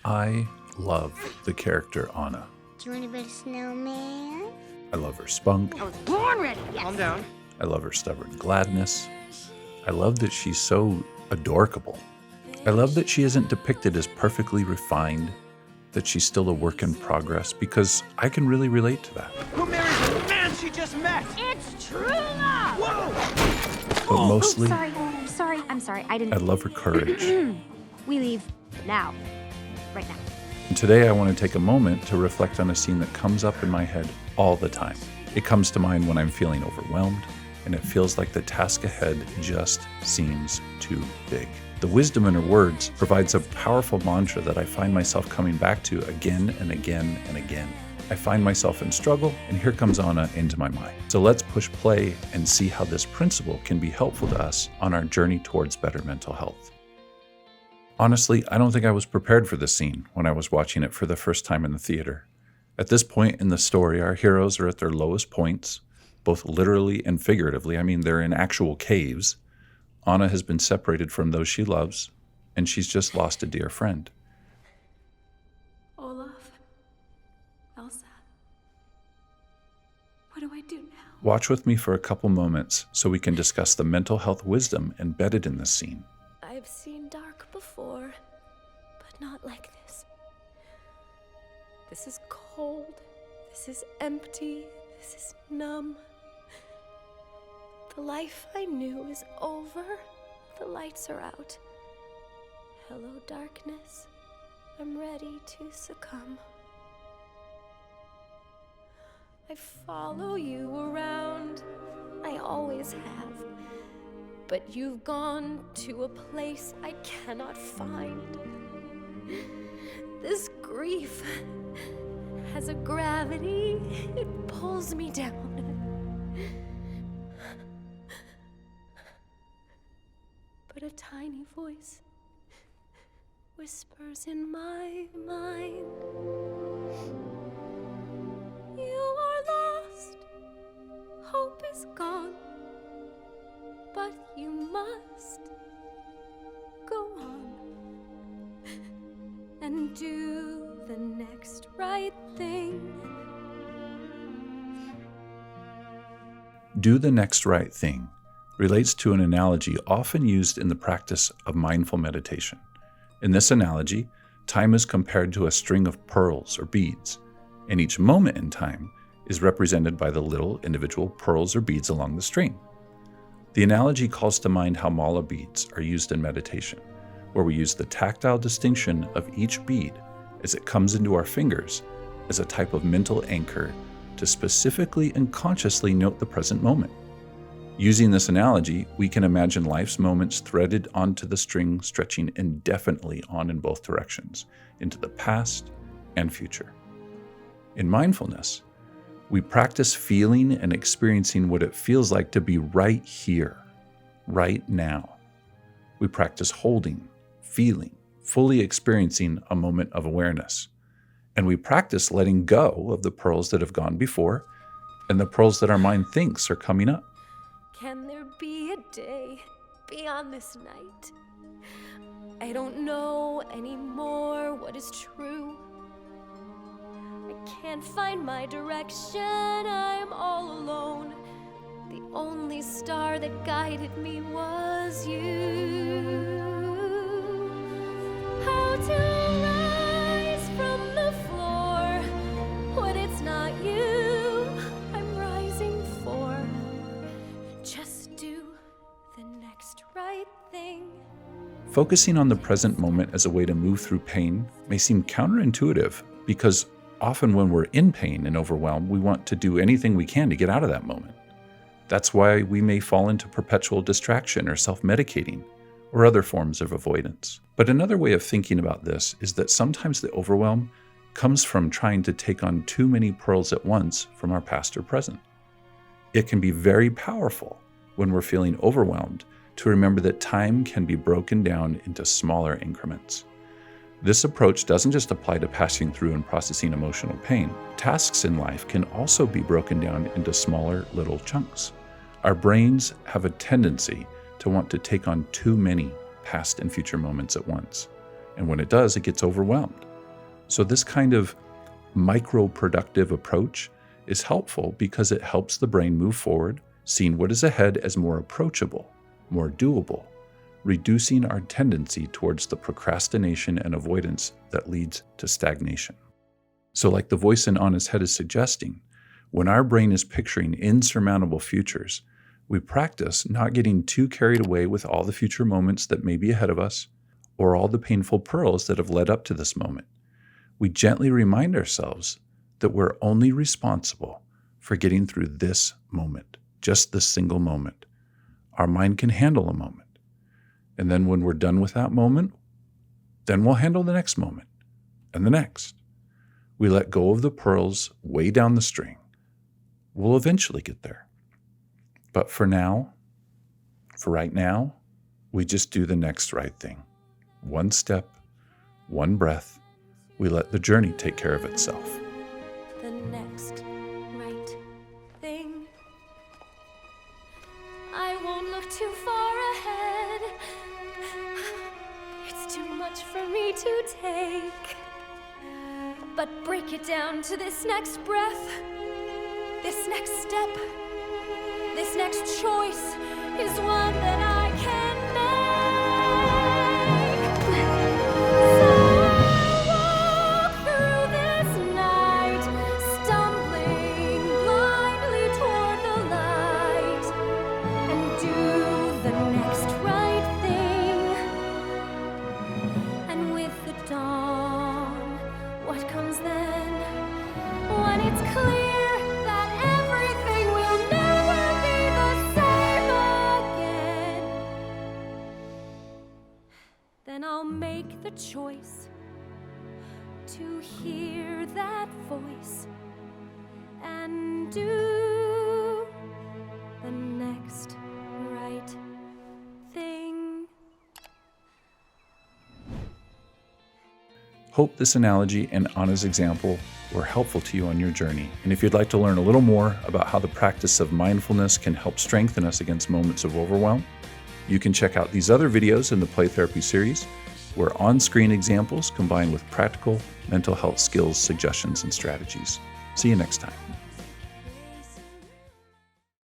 I love the character Anna. Do you want to build a snowman? I love her spunk. I was born ready. Yes. Calm down. I love her stubborn gladness. I love that she's so adorkable. I love that she isn't depicted as perfectly refined, that she's still a work in progress, because I can really relate to that. Who married the man she just met? It's true love. Whoa! But mostly, I'm sorry. I didn't. I love her courage. We leave now. Right now. And today I want to take a moment to reflect on a scene that comes up in my head all the time. It comes to mind when I'm feeling overwhelmed, and it feels like the task ahead just seems too big. The wisdom in her words provides a powerful mantra that I find myself coming back to again and again and again. I find myself in struggle, and here comes Anna into my mind. So let's push play and see how this principle can be helpful to us on our journey towards better mental health. Honestly, I don't think I was prepared for this scene when I was watching it for the first time in the theater. At this point in the story, our heroes are at their lowest points, both literally and figuratively. I mean, they're in actual caves. Anna has been separated from those she loves, and she's just lost a dear friend. Olaf, Elsa, what do I do now? Watch with me for a couple moments so we can discuss the mental health wisdom embedded in this scene. I've seen dark before, but not like this. This is cold, this is empty, this is numb. The life I knew is over, the lights are out. Hello, darkness, I'm ready to succumb. I follow you around, I always have. But you've gone to a place I cannot find. This grief has a gravity, it pulls me down. But a tiny voice whispers in my mind. You are lost, hope is gone. But you must go on and do the next right thing. Do the next right thing relates to an analogy often used in the practice of mindful meditation. In this analogy, time is compared to a string of pearls or beads, and each moment in time is represented by the little individual pearls or beads along the string. The analogy calls to mind how mala beads are used in meditation, where we use the tactile distinction of each bead as it comes into our fingers as a type of mental anchor to specifically and consciously note the present moment. Using this analogy, we can imagine life's moments threaded onto the string, stretching indefinitely on in both directions, into the past and future. In mindfulness, we practice feeling and experiencing what it feels like to be right here, right now. We practice holding, feeling, fully experiencing a moment of awareness. And we practice letting go of the pearls that have gone before and the pearls that our mind thinks are coming up. Can there be a day beyond this night? I don't know anymore what is true. I can't find my direction, I'm all alone. The only star that guided me was you. How to rise from the floor when it's not you I'm rising for. Just do the next right thing. Focusing on the present moment as a way to move through pain may seem counterintuitive because often when we're in pain and overwhelmed, we want to do anything we can to get out of that moment. That's why we may fall into perpetual distraction or self-medicating or other forms of avoidance. But another way of thinking about this is that sometimes the overwhelm comes from trying to take on too many pearls at once from our past or present. It can be very powerful when we're feeling overwhelmed to remember that time can be broken down into smaller increments. This approach doesn't just apply to passing through and processing emotional pain. Tasks in life can also be broken down into smaller little chunks. Our brains have a tendency to want to take on too many past and future moments at once. And when it does, it gets overwhelmed. So this kind of micro-productive approach is helpful because it helps the brain move forward, seeing what is ahead as more approachable, more doable, reducing our tendency towards the procrastination and avoidance that leads to stagnation. So like the voice in Anna's head is suggesting, when our brain is picturing insurmountable futures, we practice not getting too carried away with all the future moments that may be ahead of us or all the painful pearls that have led up to this moment. We gently remind ourselves that we're only responsible for getting through this moment, just this single moment. Our mind can handle a moment. And then when we're done with that moment, then we'll handle the next moment and the next. We let go of the pearls way down the string. We'll eventually get there. But for now, for right now, we just do the next right thing. One step, one breath. We let the journey take care of itself. The next right thing. I won't look too far ahead. It's too much for me to take. But break it down to this next breath, this next step, this next choice is one that I can make. So I walk through this night, stumbling blindly toward the light, and do the next right thing. And with the dawn, what comes then? When it's clear that everything will never be the same again, then I'll make the choice to hear that voice and do the next right thing. Hope this analogy and Anna's example were helpful to you on your journey. And if you'd like to learn a little more about how the practice of mindfulness can help strengthen us against moments of overwhelm, you can check out these other videos in the Play Therapy series, where on-screen examples combine with practical mental health skills, suggestions, and strategies. See you next time.